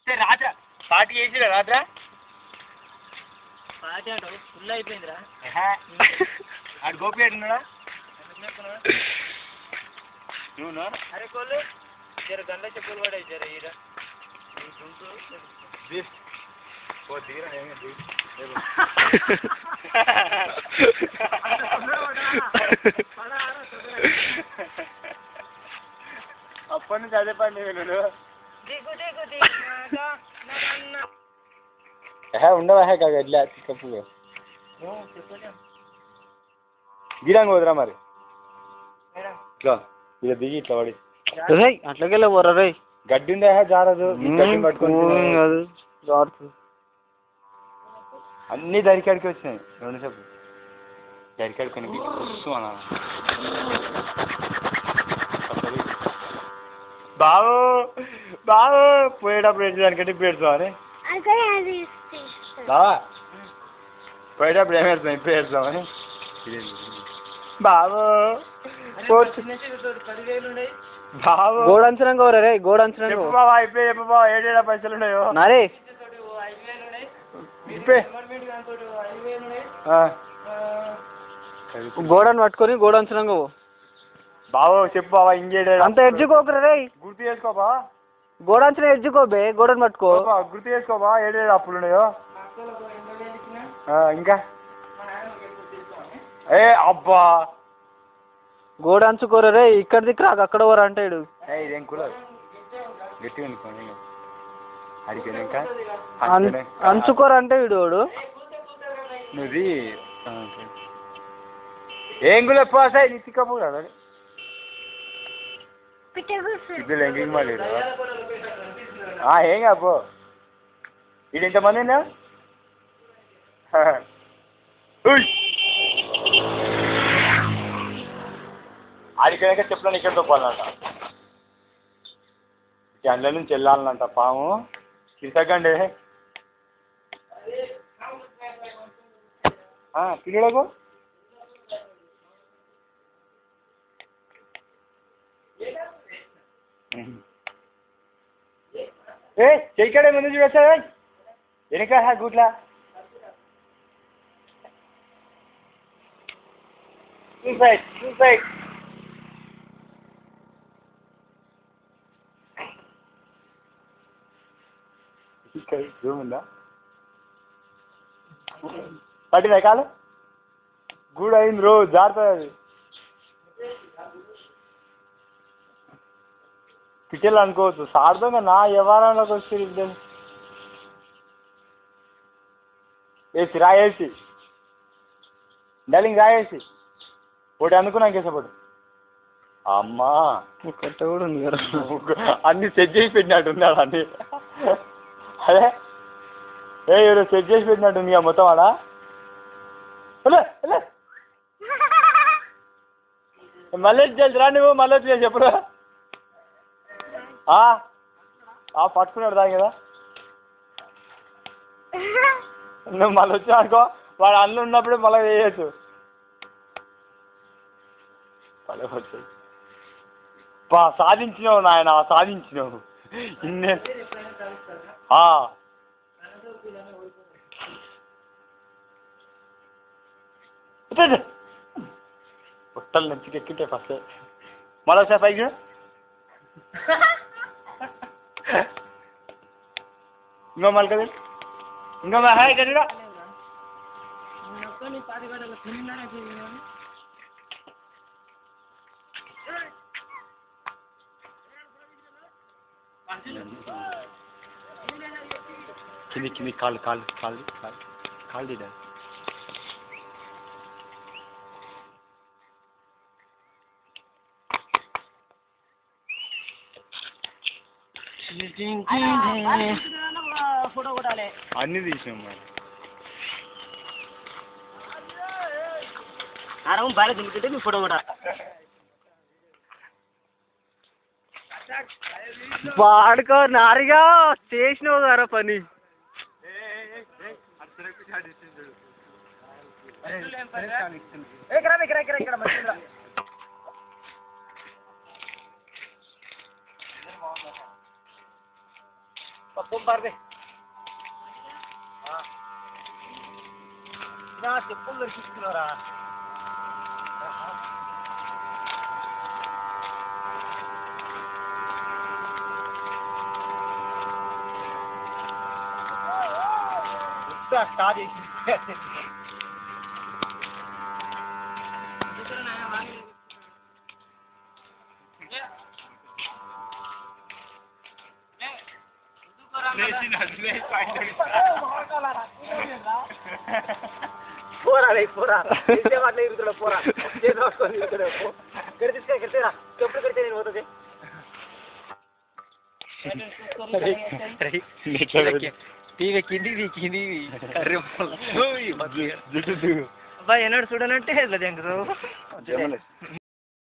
రాత్ర పార్టీ చేసిరా రాత్ర పార్టీ అంటావు ఫుల్ అయిపోయిందిరా ఆడు గోపి ఉన్నాడా నువ్వు అరే కోళ్ళు జర గంట చెప్పులు పడాయి జర ఈడ దిగిరా అప్పటి నుంచి అదే పని నేను ఉండవా కాక ఎట్లా కప్పు గిరంగ వదరా మరి ఇట్లా ఇక దిగి ఇట్లా పడి అట్లకెళ్ళి పోరా రే గడ్డి ఉందా జారదు పట్టుకొని అన్ని దరికాడికి వచ్చినాయి రెండు చెప్పు దరికాడుకొని బావు బావు పోయేటప్పుడు ఏంటి దానికంటే ఇప్పుడు ఏడుస్తావని బావా పోయేటప్పుడు ఏం ఏడుస్తాం ఇప్పుడు ఏడుస్తామని బావు బావు గోడంచనంగా రే గోడంచనంగా చెప్పు బావా ఇప్పుడే చెప్పు బావా ఏడేడా పైసలు ఉన్నాయో నారే గోడను పట్టుకొని గోడంచనంగా బావో చెప్పు బావా ఇంకేడే అంత ఎడ్జుకోకరా రే గుర్తు చేసుకోబా గోడంచన ఎడ్జుకోబే గోడను పట్టుకో గుర్తు చేసుకోబా ఏడేడు అప్పులు ఉన్నాయో ఇంకా ఏ అబ్బా గోడంచుకోరా రే ఇక్కడ దిక్కు రాక అక్కడ పోరా అంటాడు ఇదేం కూడా గట్టిగా అనుకోండి అడిగాను ఇంకా అంచుకోరా అంటే వీడు నువ్వు ఏం కూడా పోసాయి నీ తిక్కపు కదా ఇద్దరు ఎంగింగ్ మళ్ళీ ఏం కాపో ఇది ఎంతమంది ఉన్నా ఆడికైనా చెప్పలేను ఇక్కడ తప్పాలంట అందులో నుంచి వెళ్ళాలనంట పాము తిరగండి పిల్లలకు ఏ చెయ్యడే ముందు చూడొచ్చా వెనక గుట్లా సూసైడ్ జూమ్ ఉందా పట్టిందా కాలు గూడు అయింది రోజు జారుతుంది అది పిట్టలు అనుకోవచ్చు సార్థంగా నా వ్యవహారంలోకి వచ్చి ఇద్దరు వేసి రాయేసి డలింగ్ రాయేసి ఒకటి అందుకున్నాక వేసపడు అమ్మా కట్ట కూడా ఉంది కదా అన్ని సెట్ చేసి పెట్టినట్టున్నాడు అన్ని అదే ఎవరో సెట్ చేసి పెట్టినట్టుంది మొత్తం ఆడా మళ్ళీ రా నువ్వు మళ్ళీ వచ్చి చెప్పురా పట్టుకున్నాడు దాని కదా నువ్వు మళ్ళీ వచ్చా అనుకో వాడు అల్లు ఉన్నప్పుడే మళ్ళీ వేయచ్చు సాధించినావు నాయన సాధించినావు ఇన్నే పొట్టలు నెచ్చికి ఎక్కితే ఫస్ట్ మళ్ళీ వచ్చా పైకి ఇంకో మళ్ళీ కదా ఇంకో హాయ్ గడిరా కింది కాళ్ళు తీద్దా ఫోటో కొట్టాలి అన్ని తీసినాం మరి బయట దిగుతుంటే మీ ఫోటో కూడా వాడుకో నారిగా చేసినావు కదా పని నా చెప్పులు దొరికిస్తున్నారా స్టార్ట్ చేసి పోరా పోరా అట్లా ఇరుగుతాడు పోరా కడితే కడితేరా చెప్పుడు కడితే నేను పోతుంది అబ్బాయి ఏనాడు చూడనంటే